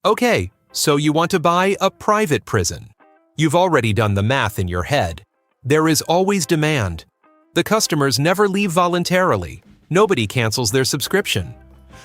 Okay, so you want to buy a private prison. You've already done the math in your head. There is always demand. The customers never leave voluntarily. Nobody cancels their subscription.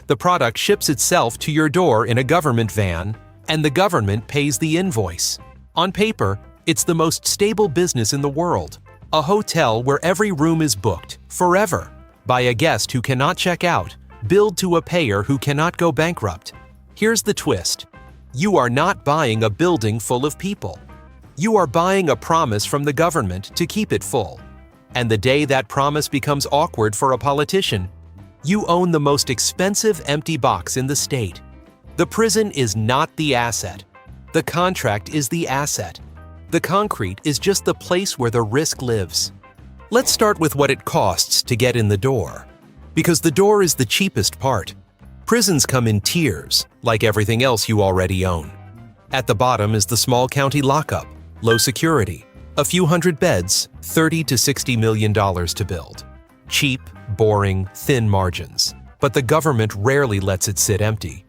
The product ships itself to your door in a government van, and the government pays the invoice. On paper, it's the most stable business in the world. A hotel where every room is booked, forever, by a guest who cannot check out, billed to a payer who cannot go bankrupt. Here's the twist. You are not buying a building full of people. You are buying a promise from the government to keep it full. And the day that promise becomes awkward for a politician, you own the most expensive empty box in the state. The prison is not the asset. The contract is the asset. The concrete is just the place where the risk lives. Let's start with what it costs to get in the door. Because the door is the cheapest part. Prisons come in tiers, like everything else you already own. At the bottom is the small county lockup, low security, a few hundred beds, $30 to $60 million to build. Cheap, boring, thin margins. But the government rarely lets it sit empty.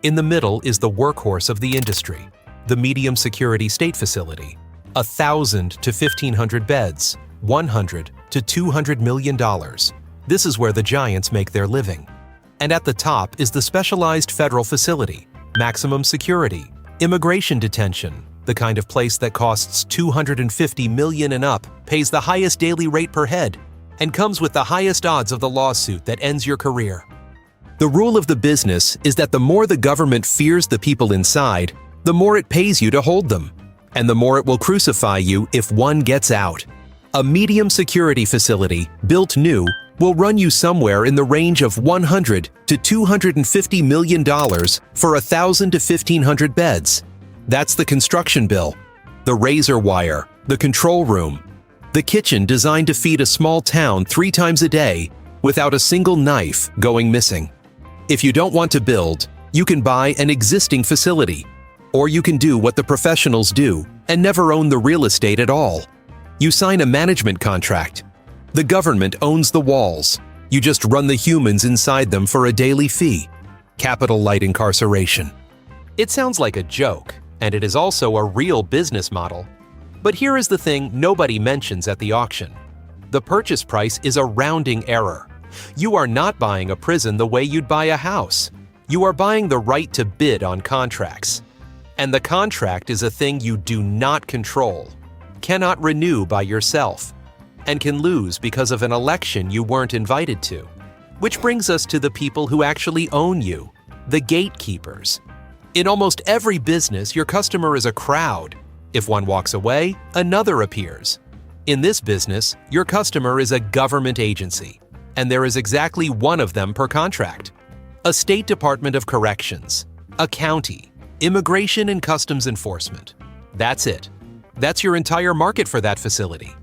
In the middle is the workhorse of the industry, the medium security state facility. 1,000 to 1,500 beds, $100 to $200 million. This is where the giants make their living. And at the top is the specialized federal facility, maximum security, immigration-detention, the kind of place that costs $250 million and up, pays the highest daily rate per head, and comes with the highest odds of the lawsuit that ends your career. The rule of the business is that the more the government fears the people inside, the more it pays you to hold them, and the more it will crucify you if one gets out. A medium security facility, built new, will run you somewhere in the range of $100 to $250 million for 1,000 to 1,500 beds. That's the construction bill, the razor wire, the control room, the kitchen designed to feed a small town 3 times a day without a single knife going missing. If you don't want to build, you can buy an existing facility, or you can do what the professionals do and never own the real estate at all. You sign a management contract. The government owns the walls. You just run the humans inside them for a daily fee. Capital light incarceration. It sounds like a joke, and it is also a real business model. But here is the thing nobody mentions at the auction. The purchase price is a rounding error. You are not buying a prison the way you'd buy a house. You are buying the right to bid on contracts. And the contract is a thing you do not control, cannot renew by yourself, and can lose because of an election you weren't invited to. Which brings us to the people who actually own you, the gatekeepers. In almost every business, your customer is a crowd. If one walks away, another appears. In this business, your customer is a government agency, and there is exactly one of them per contract. A state department of corrections, a county, immigration and customs enforcement. That's it. That's your entire market for that facility.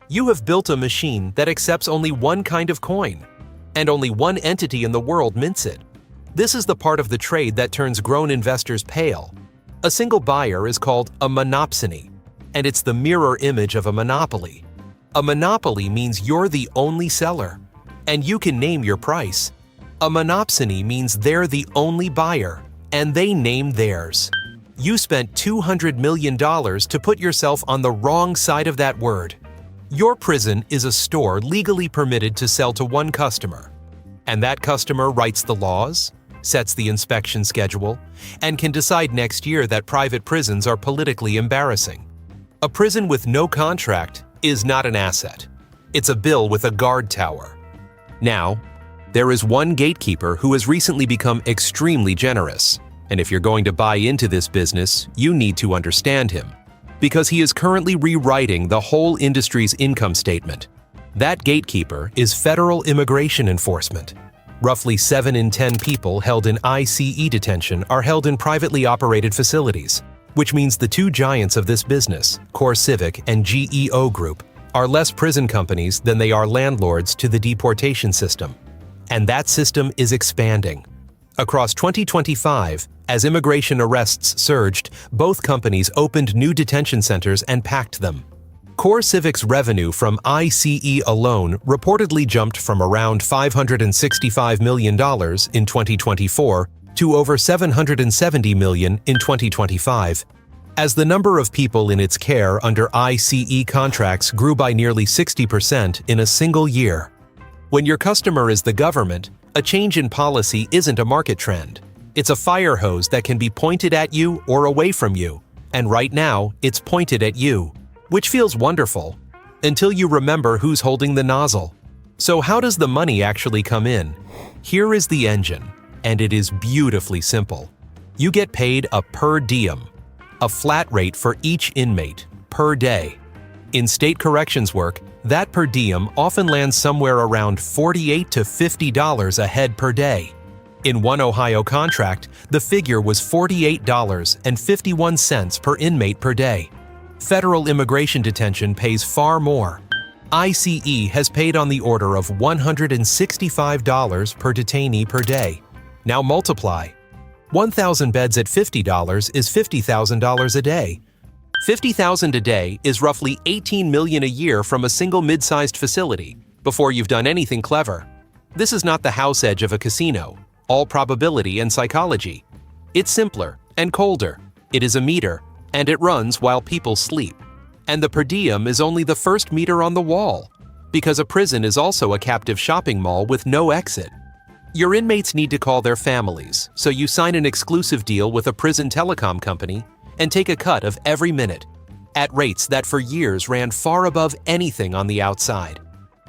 You have built a machine that accepts only one kind of coin, and only one entity in the world mints it. This is the part of the trade that turns grown investors pale. A single buyer is called a monopsony, and it's the mirror image of a monopoly. A monopoly means you're the only seller, and you can name your price. A monopsony means they're the only buyer, and they name theirs. You spent $200 million to put yourself on the wrong side of that word. Your prison is a store legally permitted to sell to one customer, and that customer writes the laws, sets the inspection schedule, and can decide next year that private prisons are politically embarrassing. A prison with no contract is not an asset. It's a bill with a guard tower. Now, there is one gatekeeper who has recently become extremely generous, and if you're going to buy into this business, you need to understand him, because he is currently rewriting the whole industry's income statement. That gatekeeper is federal immigration enforcement. Roughly 7 in 10 people held in ICE detention are held in privately operated facilities, which means the two giants of this business, CoreCivic and GEO Group, are less prison companies than they are landlords to the deportation system. And that system is expanding. Across 2025, as immigration arrests surged, both companies opened new detention centers and packed them. CoreCivic's revenue from ICE alone reportedly jumped from around $565 million in 2024 to over 770 million in 2025, as the number of people in its care under ICE contracts grew by nearly 60% in a single year. When your customer is the government, a change in policy isn't a market trend. It's a fire hose that can be pointed at you or away from you, and right now, it's pointed at you, which feels wonderful, until you remember who's holding the nozzle. So how does the money actually come in? Here is the engine, and it is beautifully simple. You get paid a per diem, a flat rate for each inmate, per day. In state corrections work, that per diem often lands somewhere around $48 to $50 a head per day. In one Ohio contract, the figure was $48.51 per inmate per day. Federal immigration detention pays far more. ICE has paid on the order of $165 per detainee per day. Now multiply. 1,000 beds at $50 is $50,000 a day. $50,000 a day is roughly $18 million a year from a single mid-sized facility, before you've done anything clever. This is not the house edge of a casino, all probability and psychology. It's simpler and colder. It is a meter, and it runs while people sleep. And the per diem is only the first meter on the wall, because a prison is also a captive shopping mall with no exit. Your inmates need to call their families, so you sign an exclusive deal with a prison telecom company and take a cut of every minute, at rates that for years ran far above anything on the outside.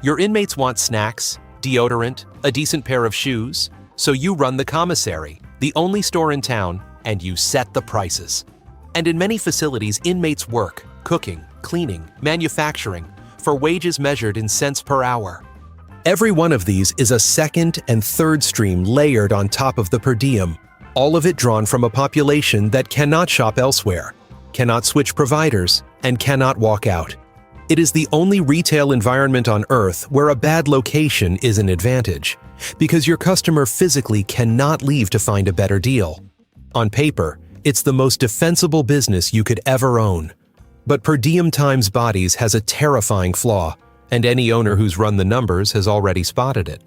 Your inmates want snacks, deodorant, a decent pair of shoes, so you run the commissary, the only store in town, and you set the prices. And in many facilities, inmates work, cooking, cleaning, manufacturing, for wages measured in cents per hour. Every one of these is a second and third stream layered on top of the per diem, all of it drawn from a population that cannot shop elsewhere, cannot switch providers, and cannot walk out. It is the only retail environment on Earth where a bad location is an advantage, because your customer physically cannot leave to find a better deal. On paper, it's the most defensible business you could ever own. But per diem times bodies has a terrifying flaw, and any owner who's run the numbers has already spotted it.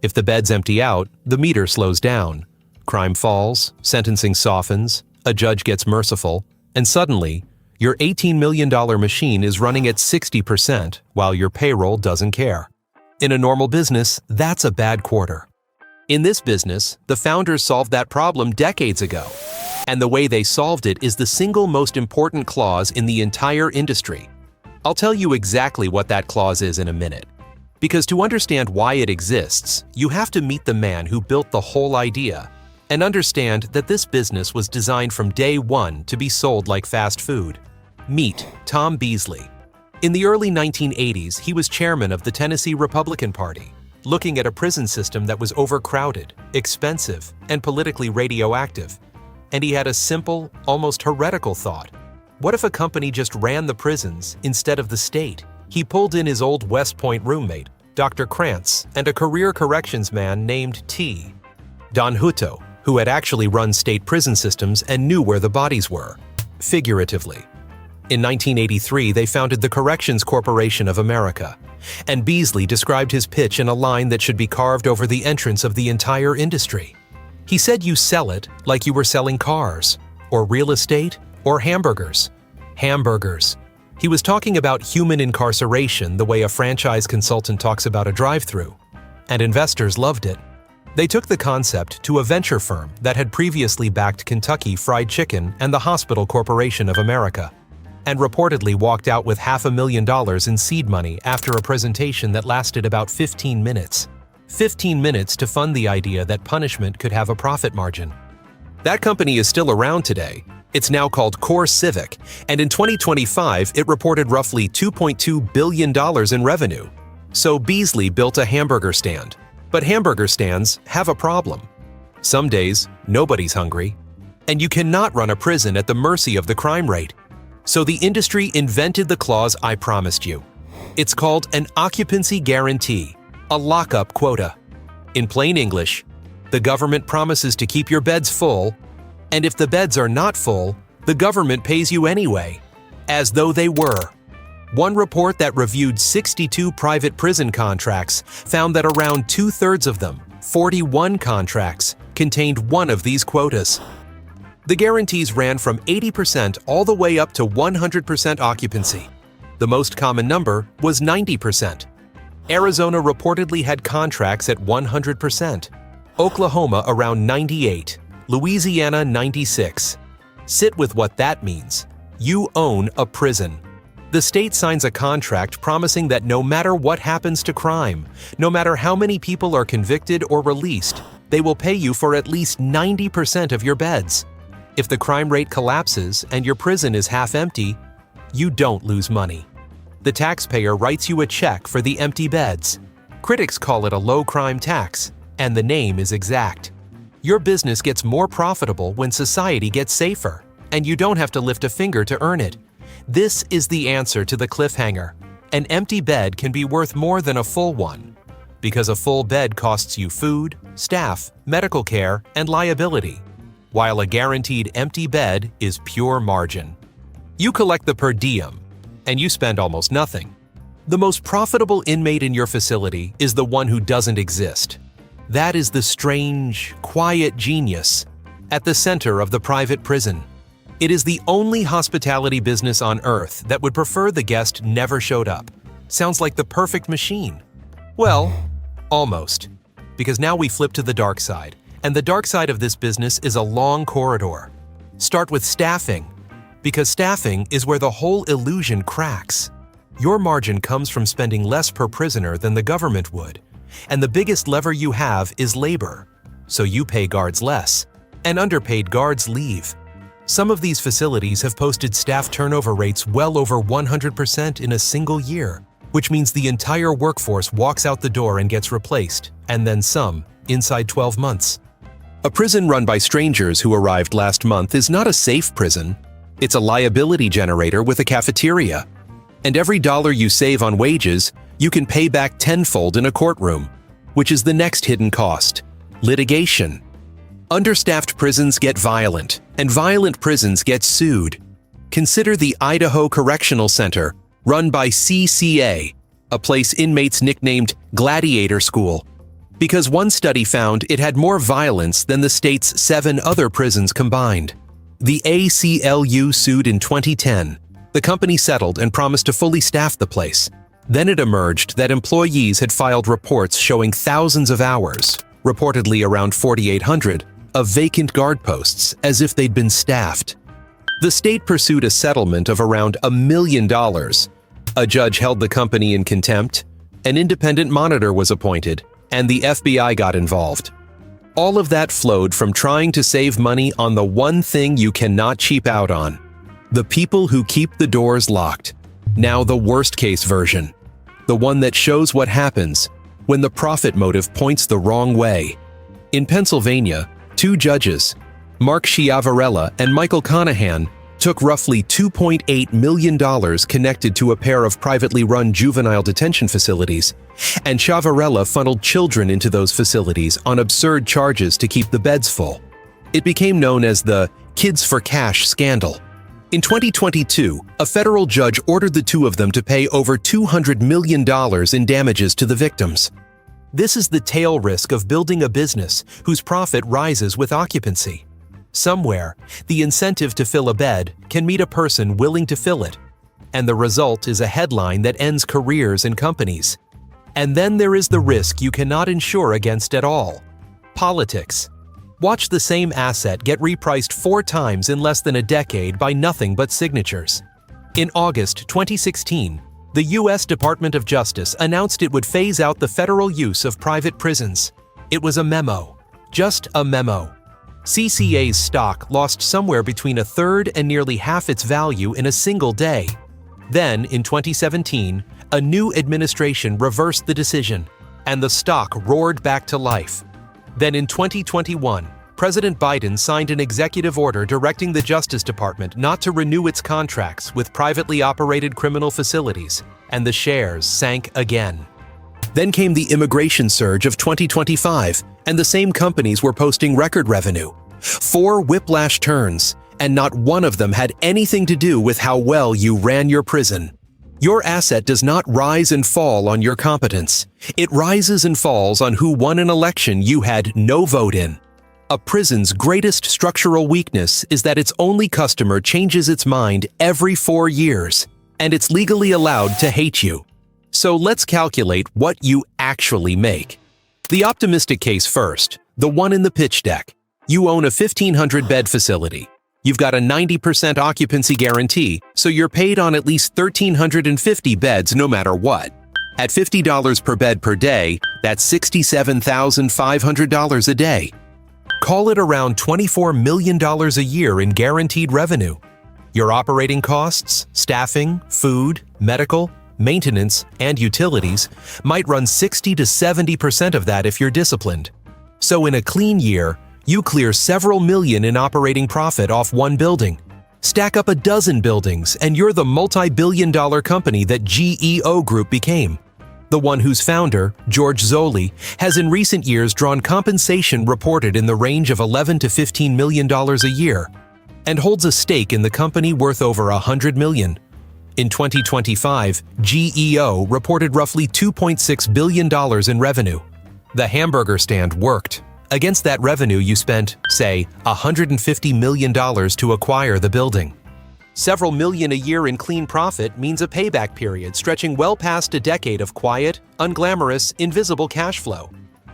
If the beds empty out, the meter slows down. Crime falls, sentencing softens, a judge gets merciful, and suddenly, your $18 million machine is running at 60% while your payroll doesn't care. In a normal business, that's a bad quarter. In this business, the founders solved that problem decades ago. And the way they solved it is the single most important clause in the entire industry. I'll tell you exactly what that clause is in a minute. Because to understand why it exists, you have to meet the man who built the whole idea and understand that this business was designed from day one to be sold like fast food. Meet Tom Beasley. In the early 1980s, he was chairman of the Tennessee Republican Party, looking at a prison system that was overcrowded, expensive, and politically radioactive. And he had a simple, almost heretical thought. What if a company just ran the prisons instead of the state? He pulled in his old West Point roommate, Dr. Krantz, and a career corrections man named T. Don Hutto, who had actually run state prison systems and knew where the bodies were, figuratively. In 1983, they founded the Corrections Corporation of America, and Beasley described his pitch in a line that should be carved over the entrance of the entire industry. He said you sell it like you were selling cars, or real estate, or hamburgers. Hamburgers. He was talking about human incarceration the way a franchise consultant talks about a drive-through, and investors loved it. They took the concept to a venture firm that had previously backed Kentucky Fried Chicken and the Hospital Corporation of America, and reportedly walked out with $500,000 in seed money after a presentation that lasted about 15 minutes. 15 minutes to fund the idea that punishment could have a profit margin. That company is still around today. It's now called Core Civic, and in 2025, it reported roughly $2.2 billion in revenue. So Beasley built a hamburger stand. But hamburger stands have a problem. Some days, nobody's hungry. And you cannot run a prison at the mercy of the crime rate. So the industry invented the clause I promised you. It's called an occupancy guarantee, a lockup quota. In plain English, the government promises to keep your beds full, and if the beds are not full, the government pays you anyway, as though they were. One report that reviewed 62 private prison contracts found that around 2/3 of them, 41 contracts, contained one of these quotas. The guarantees ran from 80% all the way up to 100% occupancy. The most common number was 90%. Arizona reportedly had contracts at 100%, Oklahoma around 98%, Louisiana 96%. Sit with what that means. You own a prison. The state signs a contract promising that no matter what happens to crime, no matter how many people are convicted or released, they will pay you for at least 90% of your beds. If the crime rate collapses and your prison is half empty, you don't lose money. The taxpayer writes you a check for the empty beds. Critics call it a low crime tax, and the name is exact. Your business gets more profitable when society gets safer, and you don't have to lift a finger to earn it. This is the answer to the cliffhanger. An empty bed can be worth more than a full one, because a full bed costs you food, staff, medical care, and liability, while a guaranteed empty bed is pure margin. You collect the per diem, and you spend almost nothing. The most profitable inmate in your facility is the one who doesn't exist. That is the strange, quiet genius at the center of the private prison. It is the only hospitality business on earth that would prefer the guest never showed up. Sounds like the perfect machine. Well, almost. Because now we flip to the dark side, and the dark side of this business is a long corridor. Start with staffing, because staffing is where the whole illusion cracks. Your margin comes from spending less per prisoner than the government would, and the biggest lever you have is labor. So you pay guards less, and underpaid guards leave. Some of these facilities have posted staff turnover rates well over 100% in a single year, which means the entire workforce walks out the door and gets replaced, and then some, inside 12 months. A prison run by strangers who arrived last month is not a safe prison. It's a liability generator with a cafeteria. And every dollar you save on wages, you can pay back tenfold in a courtroom, which is the next hidden cost: litigation. Understaffed prisons get violent, and violent prisons get sued. Consider the Idaho Correctional Center, run by CCA, a place inmates nicknamed Gladiator School, because one study found it had more violence than the state's 7 other prisons combined. The ACLU sued in 2010. The company settled and promised to fully staff the place. Then it emerged that employees had filed reports showing thousands of hours, reportedly around 4,800, of vacant guard posts as if they'd been staffed. The state pursued a settlement of around $1 million. A judge held the company in contempt, an independent monitor was appointed, and the FBI got involved. All of that flowed from trying to save money on the one thing you cannot cheap out on: the people who keep the doors locked. Now the worst-case version, the one that shows what happens when the profit motive points the wrong way. In Pennsylvania, 2 judges, Mark Schiavarella and Michael Conahan, took roughly $2.8 million connected to a pair of privately run juvenile detention facilities, and Schiavarella funneled children into those facilities on absurd charges to keep the beds full. It became known as the Kids for Cash scandal. In 2022, a federal judge ordered the 2 of them to pay over $200 million in damages to the victims. This is the tail risk of building a business whose profit rises with occupancy. Somewhere, the incentive to fill a bed can meet a person willing to fill it, and the result is a headline that ends careers and companies. And then there is the risk you cannot insure against at all: politics. Watch the same asset get repriced 4 times in less than a decade by nothing but signatures. In August 2016, the U.S. Department of Justice announced it would phase out the federal use of private prisons. It was a memo, just a memo. CCA's stock lost somewhere between 1/3 and nearly half its value in a single day. Then, in 2017, a new administration reversed the decision, and the stock roared back to life. Then in 2021, President Biden signed an executive order directing the Justice Department not to renew its contracts with privately operated criminal facilities, and the shares sank again. Then came the immigration surge of 2025, and the same companies were posting record revenue. 4 whiplash turns, and not one of them had anything to do with how well you ran your prison. Your asset does not rise and fall on your competence. It rises and falls on who won an election you had no vote in. A prison's greatest structural weakness is that its only customer changes its mind every 4 years, and it's legally allowed to hate you. So let's calculate what you actually make. The optimistic case first, the one in the pitch deck. You own a 1,500-bed facility. You've got a 90% occupancy guarantee, so you're paid on at least 1,350 beds no matter what. At $50 per bed per day, that's $67,500 a day. Call it around $24 million a year in guaranteed revenue. Your operating costs, staffing, food, medical, maintenance, and utilities might run 60 to 70% of that if you're disciplined. So in a clean year, you clear several million in operating profit off one building. Stack up a dozen buildings and you're the multi-billion-dollar company that GEO Group became. The one whose founder, George Zoley, has in recent years drawn compensation reported in the range of $11 to $15 million a year, and holds a stake in the company worth over $100 million. In 2025, GEO reported roughly $2.6 billion in revenue. The hamburger stand worked. Against that revenue, you spent, say, $150 million to acquire the building. Several million a year in clean profit means a payback period stretching well past a decade of quiet, unglamorous, invisible cash flow.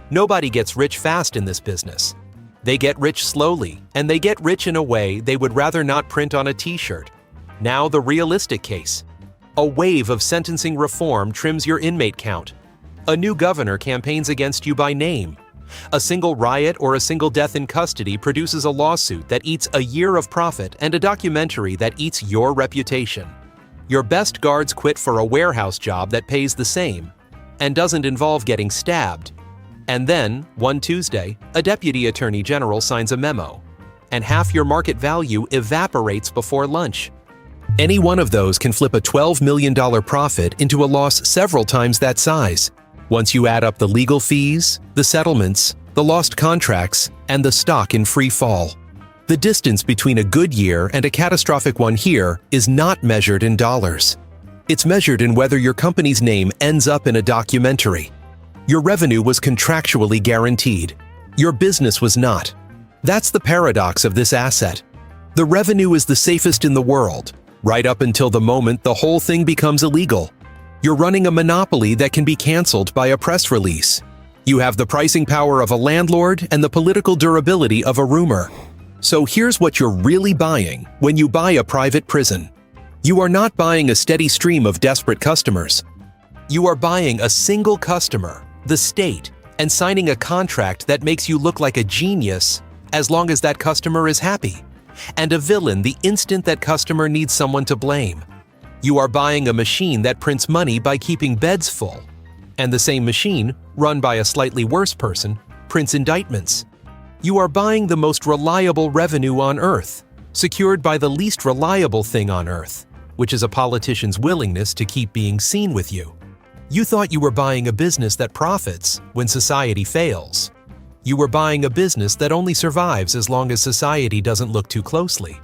Nobody gets rich fast in this business. They get rich slowly, and they get rich in a way they would rather not print on a t-shirt. Now the realistic case. A wave of sentencing reform trims your inmate count. A new governor campaigns against you by name. A single riot or a single death in custody produces a lawsuit that eats a year of profit and a documentary that eats your reputation. Your best guards quit for a warehouse job that pays the same and doesn't involve getting stabbed. And then, one Tuesday, a deputy attorney general signs a memo, and half your market value evaporates before lunch. Any one of those can flip a $12 million profit into a loss several times that size. Once you add up the legal fees, the settlements, the lost contracts, and the stock in free fall. The distance between a good year and a catastrophic one here is not measured in dollars. It's measured in whether your company's name ends up in a documentary. Your revenue was contractually guaranteed. Your business was not. That's the paradox of this asset. The revenue is the safest in the world, right up until the moment the whole thing becomes illegal. You're running a monopoly that can be canceled by a press release. You have the pricing power of a landlord and the political durability of a rumor. So here's what you're really buying when you buy a private prison. You are not buying a steady stream of desperate customers. You are buying a single customer, the state, and signing a contract that makes you look like a genius as long as that customer is happy, and a villain the instant that customer needs someone to blame. You are buying a machine that prints money by keeping beds full, and the same machine, run by a slightly worse person, prints indictments. You are buying the most reliable revenue on earth, secured by the least reliable thing on earth, which is a politician's willingness to keep being seen with you. You thought you were buying a business that profits when society fails. You were buying a business that only survives as long as society doesn't look too closely,